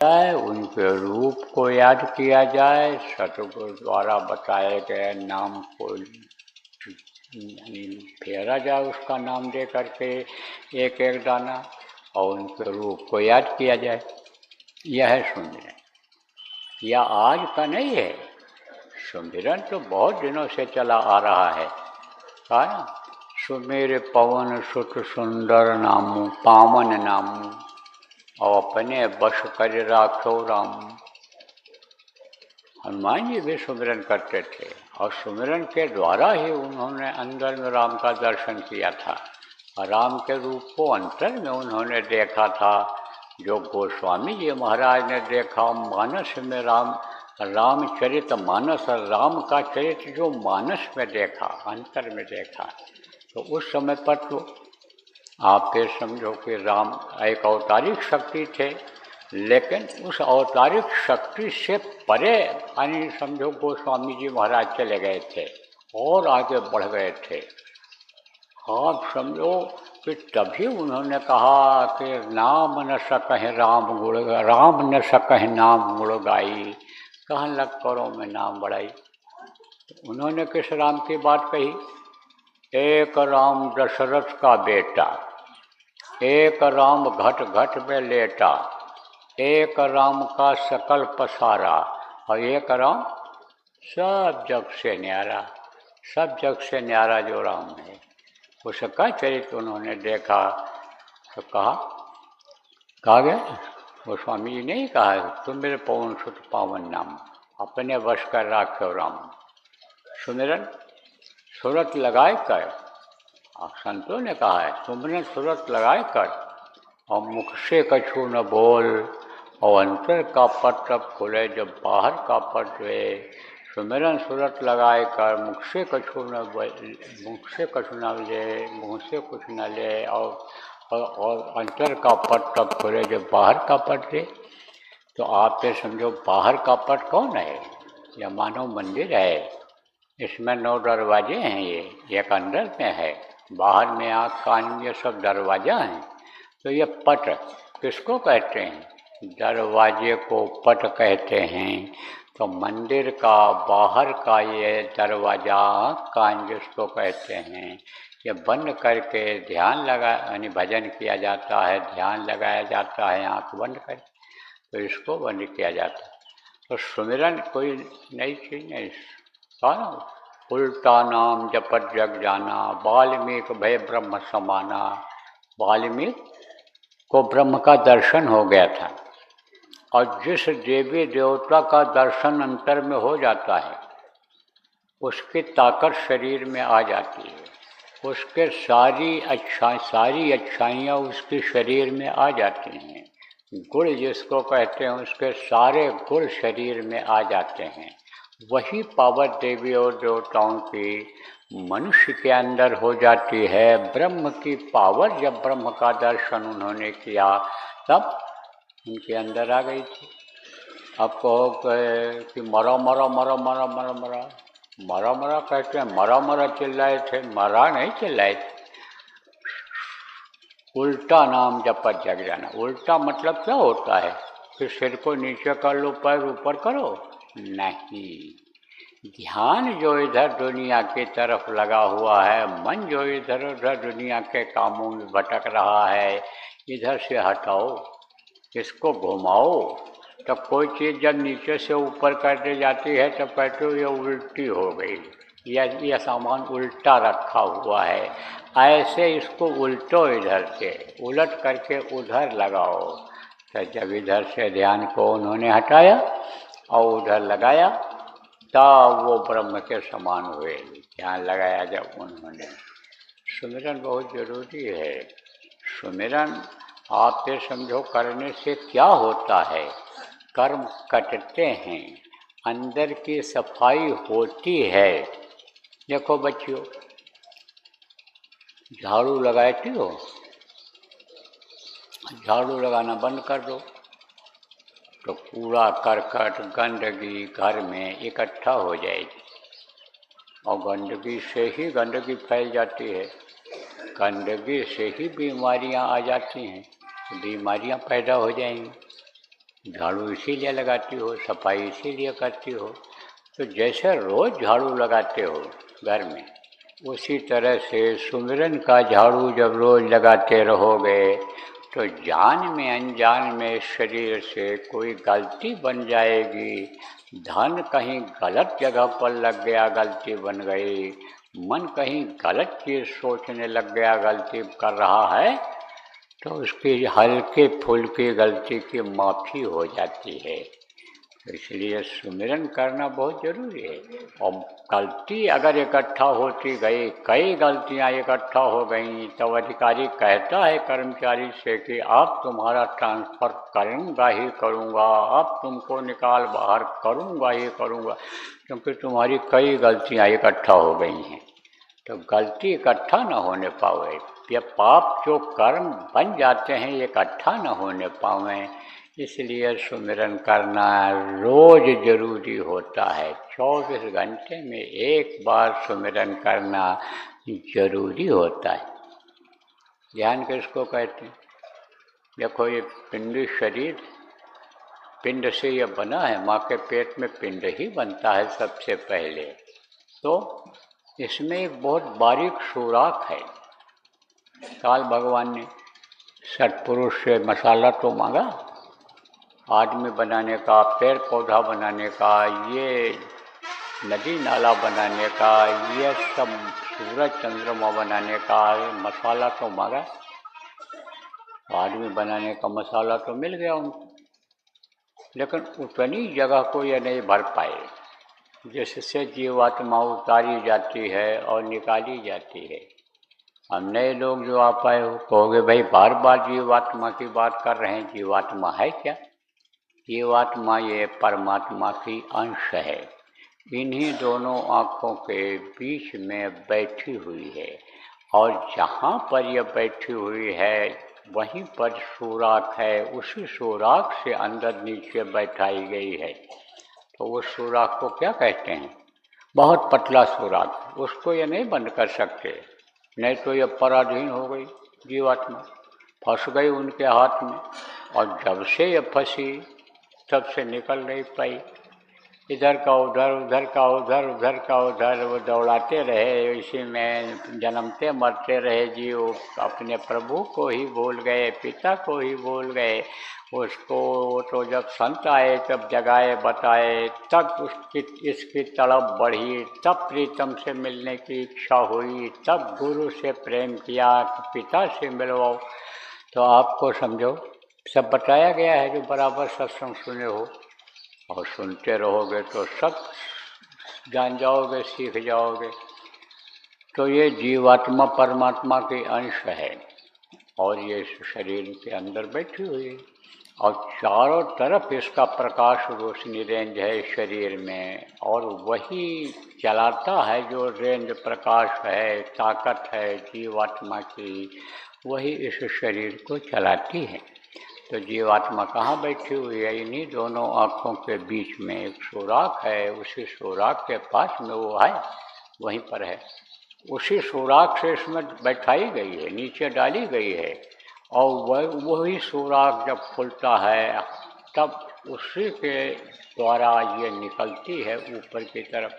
जाए, उनके रूप को याद किया जाए, सतगुरु द्वारा बताए गए नाम को फेरा जाए, उसका नाम दे करके एक एक दाना, और उनके रूप को याद किया जाए। यह है सुमिरन। यह आज का नहीं है, सुमिरन तो बहुत दिनों से चला आ रहा है। कहा ना, सुमेर पवन सुत सुंदर नामू पावन नामू, और अपने बश कर राखो राम। हनुमान जी भी सुमिरन करते थे, और सुमिरन के द्वारा ही उन्होंने अंदर में राम का दर्शन किया था, और राम के रूप को अंतर में उन्होंने देखा था। जो गोस्वामी जी महाराज ने देखा मानस में रामचरित मानस, राम का चरित्र जो मानस में देखा, अंतर में देखा, तो उस समय पर तो आप ये समझो कि राम एक अवतारिक शक्ति थे, लेकिन उस अवतारिक शक्ति से परे यानी समझो गोस्वामी जी महाराज चले गए थे और आगे बढ़ गए थे। आप समझो कि तभी उन्होंने कहा कि नाम न सकह राम गुण, राम न सकह नाम गुण गाई, कहन लग करो मैं नाम बढ़ाई। उन्होंने किस राम की बात कही? एक राम दशरथ का बेटा, एक राम घट घट में लेटा, एक राम का सकल पसारा, और एक राम सब जग से न्यारा। सब जग से न्यारा जो राम है, उसका चरित्र उन्होंने देखा। तो कहा गया, वो स्वामी जी ने ही कहा, तुम मेरे पवन सुत पावन नाम, अपने वश कर राखे राम। सुमिरन सूरत लगाए कर, संतों ने कहा है, सुमिरन सूरत लगाए कर, और मुख से कछु न बोल, और अंतर का पट तब खुले जब बाहर का पट हुए। सुमिरन सूरत लगाए कर, मुख से कछु न ले, मुँह से कुछ न ले, और अंतर का पट तब खुले जब बाहर का पट दे। तो आप ये समझो बाहर का पट कौन है? यह मानव मंदिर है, इसमें 9 दरवाजे हैं। ये एक अंदर में है, बाहर में आँख कान ये सब दरवाजा हैं। तो ये पट किसको कहते हैं? दरवाजे को पट कहते हैं। तो मंदिर का बाहर का ये दरवाजा कान जिसको कहते हैं, ये बंद करके ध्यान लगा यानी भजन किया जाता है, ध्यान लगाया जाता है आँख बंद कर, तो इसको बंद किया जाता है। तो सुमिरन कोई नई चीज़ नहीं। कहा उल्टा नाम जपत जग जाना, वाल्मीकि भय ब्रह्म समाना। वाल्मीकि को ब्रह्म का दर्शन हो गया था, और जिस देवी देवता का दर्शन अंतर में हो जाता है, उसकी ताकत शरीर में आ जाती है, उसके सारी अच्छाइयाँ उसके शरीर में आ जाती हैं। गुण जिसको कहते हैं, उसके सारे गुण शरीर में आ जाते हैं। वही पावर देवी और देवताओं की मनुष्य के अंदर हो जाती है। ब्रह्म की पावर जब ब्रह्म का दर्शन उन्होंने किया, तब उनके अंदर आ गई थी। अब कहो कि मरा मरा मरा मरा मरा मरा मरा मरा कहते हैं, मरा मरा चिल्लाए थे, मरा नहीं चिल्लाए थे। उल्टा नाम जपत जग जाना। उल्टा मतलब क्या होता है कि सिर को नीचे कर लो, पैर ऊपर करो? नहीं, ध्यान जो इधर दुनिया की तरफ लगा हुआ है, मन जो इधर उधर दुनिया के कामों में भटक रहा है, इधर से हटाओ, इसको घुमाओ। तो कोई चीज़ जब नीचे से ऊपर कर दी जाती है तो कहते हो ये उल्टी हो गई, यह सामान उल्टा रखा हुआ है। ऐसे इसको उल्टो, इधर से उलट करके उधर लगाओ। तो जब इधर से ध्यान को उन्होंने हटाया और उधर लगाया, तब वो ब्रह्म के समान हुए। ध्यान लगाया जब उन्होंने। सुमिरन बहुत जरूरी है। सुमिरन आप ये समझो करने से क्या होता है, कर्म कटते हैं, अंदर की सफाई होती है। देखो बच्चियों, झाड़ू लगाती हो, झाड़ू लगाना बंद कर दो तो कूड़ा करकट गंदगी घर में इकट्ठा हो जाएगी, और गंदगी से ही गंदगी फैल जाती है, गंदगी से ही बीमारियां आ जाती हैं, बीमारियां पैदा हो जाएंगी। झाड़ू इसीलिए लगाती हो, सफाई इसीलिए करती हो। तो जैसे रोज़ झाड़ू लगाते हो घर में, उसी तरह से सुमिरन का झाड़ू जब रोज़ लगाते रहोगे तो जान में अनजान में शरीर से कोई गलती बन जाएगी। ध्यान कहीं गलत जगह पर लग गया, गलती बन गई। मन कहीं गलत चीज़ सोचने लग गया, गलती कर रहा है, तो उसकी हल्के फुल्की गलती की माफ़ी हो जाती है। तो इसलिए सुमिरन करना बहुत ज़रूरी है। और गलती अगर इकट्ठा होती गई, कई गलतियां इकट्ठा हो गई, तो अधिकारी कहता है कर्मचारी से कि अब तुम्हारा ट्रांसफ़र करूँगा ही करूँगा, अब तुमको निकाल बाहर करूँगा ही करूँगा, क्योंकि तुम्हारी कई गलतियां इकट्ठा हो गई हैं। तो गलती इकट्ठा न होने पावे, ये पाप जो कर्म बन जाते हैं ये इकट्ठा न होने पावें, इसलिए सुमिरन करना रोज जरूरी होता है। 24 घंटे में एक बार सुमिरन करना जरूरी होता है। ध्यान किसको कहते हैं? देखो, ये पिंडी शरीर, पिंड से ये बना है, माँ के पेट में पिंड ही बनता है सबसे पहले। तो इसमें एक बहुत बारीक सुराख है। काल भगवान ने सत्पुरुष से मसाला तो मांगा, आदमी बनाने का, पेड़ पौधा बनाने का, ये नदी नाला बनाने का, ये सब सूरज चंद्रमा बनाने का मसाला तो मांगा। आदमी बनाने का मसाला तो मिल गया उनको, लेकिन उतनी जगह को ये नहीं भर पाए जिससे जीवात्मा उतारी जाती है और निकाली जाती है। हम नए लोग जो आ पाए हो कहोगे भाई बार बार जीवात्मा की बात कर रहे हैं, जीवात्मा है क्या? जीवात्मा ये परमात्मा की अंश है, इन्हीं दोनों आँखों के बीच में बैठी हुई है, और जहाँ पर यह बैठी हुई है वहीं पर सुराख है, उसी सुराख से अंदर नीचे बैठाई गई है। तो उस सुराख को क्या कहते हैं? बहुत पतला सुराख, उसको ये नहीं बंद कर सकते, नहीं तो ये पराधीन हो गई जीवात्मा, फंस गई उनके हाथ में, और जब से ये फंसी तब से निकल नहीं पाई। इधर का उधर, उधर का उधर, उधर का उधर वो दौड़ाते रहे, इसी में जन्मते मरते रहे जीव, अपने प्रभु को ही भूल गए, पिता को ही भूल गए। उसको तो जब संत आए, तब जगाए बताए, तब इसकी तड़प बढ़ी, तब प्रीतम से मिलने की इच्छा हुई, तब गुरु से प्रेम किया कि पिता से मिलवाओ। तो आपको समझो सब बताया गया है, जो बराबर सत्संग सुने हो और सुनते रहोगे तो सब जान जाओगे, सीख जाओगे। तो ये जीवात्मा परमात्मा के अंश है, और ये शरीर के अंदर बैठी हुई है, और चारों तरफ इसका प्रकाश रोशनी रेंज है शरीर में, और वही चलाता है, जो रेंज प्रकाश है, ताकत है जीवात्मा की, वही इस शरीर को चलाती है। तो जीवात्मा कहाँ बैठी हुई है? इन्हीं दोनों आँखों के बीच में एक सुराख है, उसी सुराख के पास में वो है, वहीं पर है। उसी सुराख से इसमें बैठाई गई है, नीचे डाली गई है, और वही सुराख जब खुलता है तब उसी के द्वारा ये निकलती है ऊपर की तरफ।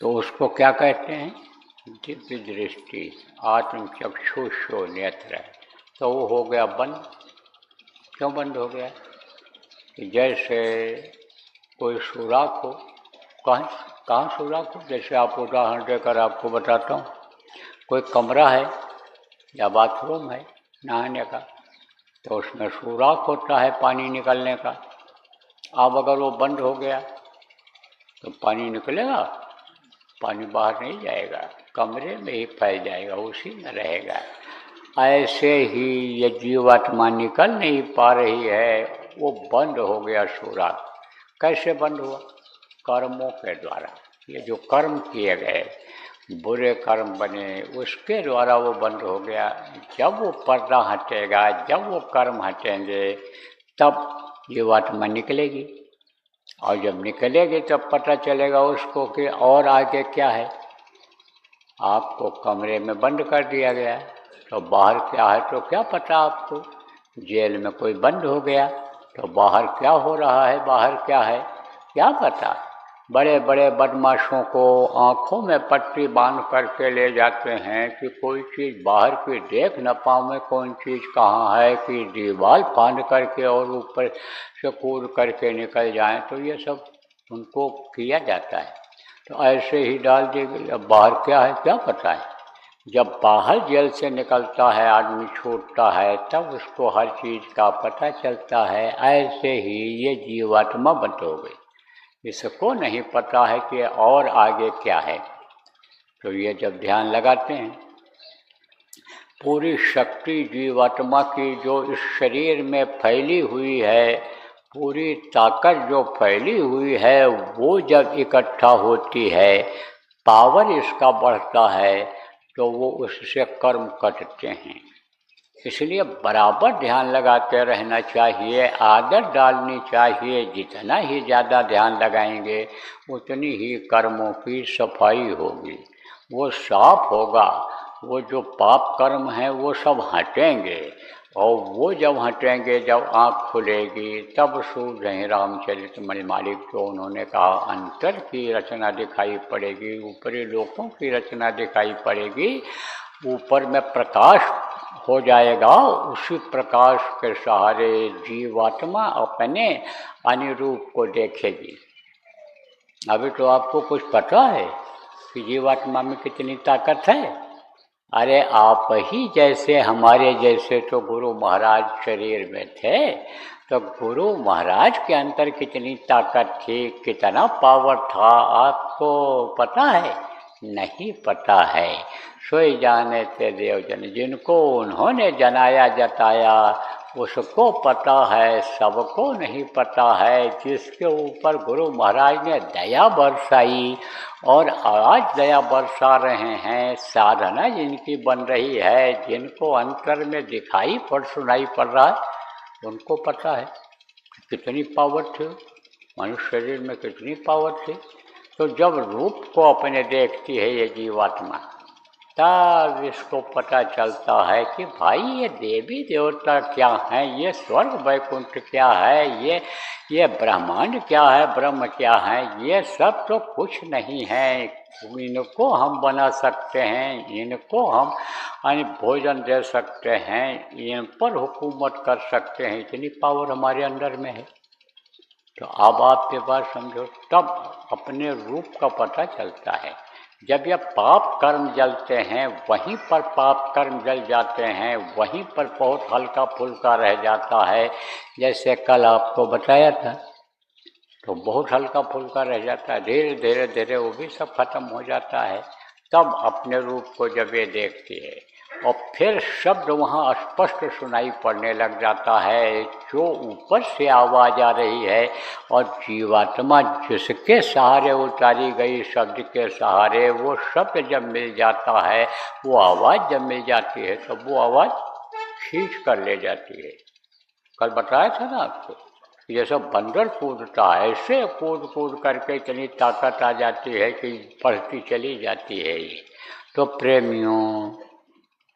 तो उसको क्या कहते हैं? दिव्य दृष्टि, आत्म चक्षुषो नेत्र। तो वो हो गया बंद। क्यों बंद हो गया? कि जैसे कोई सुराख हो, कहाँ सुराख हो? जैसे आप उदाहरण देकर आपको बताता हूँ, कोई कमरा है या बाथरूम है नहाने का, तो उसमें सुराख होता है पानी निकलने का। अब अगर वो बंद हो गया तो पानी निकलेगा? पानी बाहर नहीं जाएगा, कमरे में ही फैल जाएगा, उसी में रहेगा। ऐसे ही ये जीवात्मा निकल नहीं पा रही है, वो बंद हो गया सुराख। कैसे बंद हुआ? कर्मों के द्वारा। ये जो कर्म किए गए, बुरे कर्म बने, उसके द्वारा वो बंद हो गया। जब वो पर्दा हटेगा, जब वो कर्म हटेंगे, तब जीवात्मा निकलेगी, और जब निकलेगी तब पता चलेगा उसको कि और आगे क्या है। आपको कमरे में बंद कर दिया गया है, तो बाहर क्या है तो क्या पता आपको? जेल में कोई बंद हो गया तो बाहर क्या हो रहा है, बाहर क्या है, क्या पता। बड़े बड़े बदमाशों को आँखों में पट्टी बांध करके ले जाते हैं कि कोई चीज़ बाहर की देख न पाऊँ, कौन चीज़ कहाँ है, कि दीवार फांद करके और ऊपर से कूद करके निकल जाएं, तो ये सब उनको किया जाता है। तो ऐसे ही डाल दी गई। अब बाहर क्या है क्या पता है। जब बाहर जेल से निकलता है आदमी, छूटता है, तब उसको हर चीज़ का पता चलता है। ऐसे ही ये जीवात्मा बंद हो गई, इसको नहीं पता है कि और आगे क्या है। तो ये जब ध्यान लगाते हैं, पूरी शक्ति जीवात्मा की जो इस शरीर में फैली हुई है, पूरी ताकत जो फैली हुई है, वो जब इकट्ठा होती है, पावर इसका बढ़ता है, तो वो उससे कर्म कटते हैं। इसलिए बराबर ध्यान लगाते रहना चाहिए, आदत डालनी चाहिए। जितना ही ज़्यादा ध्यान लगाएंगे उतनी ही कर्मों की सफाई होगी, वो साफ होगा। वो जो पाप कर्म हैं वो सब हटेंगे, और वो जब हटेंगे, जब आँख खुलेगी, तब सूझ रहे रामचरित मालिक जो उन्होंने कहा, अंतर की रचना दिखाई पड़ेगी, ऊपरी लोकों की रचना दिखाई पड़ेगी। ऊपर में प्रकाश हो जाएगा, उसी प्रकाश के सहारे जीवात्मा अपने अनुरूप को देखेगी। अभी तो आपको कुछ पता है कि जीवात्मा में कितनी ताकत है? अरे आप ही जैसे, हमारे जैसे तो गुरु महाराज शरीर में थे, तो गुरु महाराज के अंदर कितनी ताकत थी, कितना पावर था, आपको पता है? नहीं पता है। सोई जाने ते देवजन, जिनको उन्होंने जनाया जताया उसको पता है, सबको नहीं पता है। जिसके ऊपर गुरु महाराज ने दया बरसाई और आज दया बरसा रहे हैं, साधना जिनकी बन रही है, जिनको अंतर में दिखाई पड़ सुनाई पड़ रहा है, उनको पता है कितनी पावर थी मनुष्य शरीर में, कितनी पावर थी। तो जब रूप को अपने देखती है ये जीवात्मा, तब इसको पता चलता है कि भाई ये देवी देवता क्या हैं, ये स्वर्ग वैकुंठ क्या है, ये ब्रह्मांड क्या है, ब्रह्म क्या है, ये सब तो कुछ नहीं है। इनको हम बना सकते हैं, इनको हम भोजन दे सकते हैं, इन पर हुकूमत कर सकते हैं, इतनी पावर हमारे अंदर में है। तो अब आप ये बात समझो, तब अपने रूप का पता चलता है। जब यह पाप कर्म जलते हैं, वहीं पर पाप कर्म जल जाते हैं, वहीं पर बहुत हल्का फुल्का रह जाता है। जैसे कल आपको बताया था, तो बहुत हल्का फुल्का रह जाता है, धीरे धीरे धीरे वो भी सब खत्म हो जाता है। तब अपने रूप को जब ये देखती है, और फिर शब्द वहाँ स्पष्ट सुनाई पड़ने लग जाता है, जो ऊपर से आवाज़ आ रही है, और जीवात्मा जिसके सहारे उतारी गई शब्द के सहारे, वो शब्द जब मिल जाता है, वो आवाज़ जब मिल जाती है, तो वो आवाज़ खींच कर ले जाती है। कल बताया था ना आपको, ये सब बंदर कूदता है, ऐसे कूद कूद करके इतनी ताकत आ जाती है कि बढ़ती चली जाती है ये। तो प्रेमियों,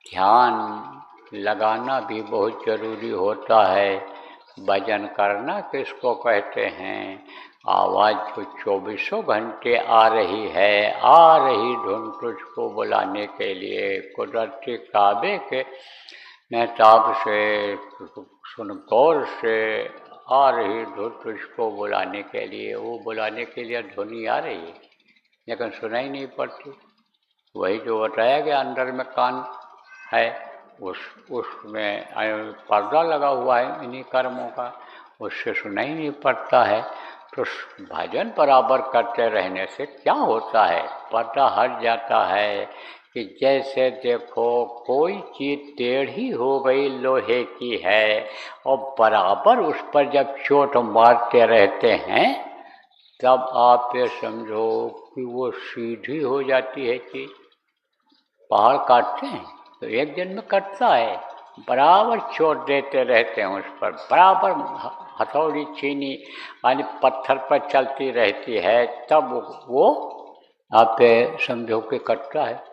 ध्यान लगाना भी बहुत ज़रूरी होता है। भजन करना किसको कहते हैं? आवाज़ जो 24 घंटे आ रही है, आ रही धुन तुझको बुलाने के लिए, कुदरती काबे के मेहताब से, सुन गौर से आ रही धुन तुझको बुलाने के लिए। वो बुलाने के लिए ध्वनि आ रही है, लेकिन सुनाई नहीं पड़ती। वही जो बताया गया, अंदर में कान है, उसमें पर्दा लगा हुआ है इन्हीं कर्मों का, उससे सुनाई नहीं पड़ता है। तो भजन बराबर करते रहने से क्या होता है, पर्दा हट जाता है। कि जैसे देखो कोई चीज़ टेढ़ी हो गई, लोहे की है, और बराबर उस पर जब चोट मारते रहते हैं, तब आप ये समझो कि वो सीधी हो जाती है चीज़। पहाड़ काटते हैं तो एक दिन में कटता है, बराबर चोट देते रहते हैं उस पर, बराबर हथौड़ी चीनी यानी पत्थर पर चलती रहती है, तब वो आप समझो कि कटता है।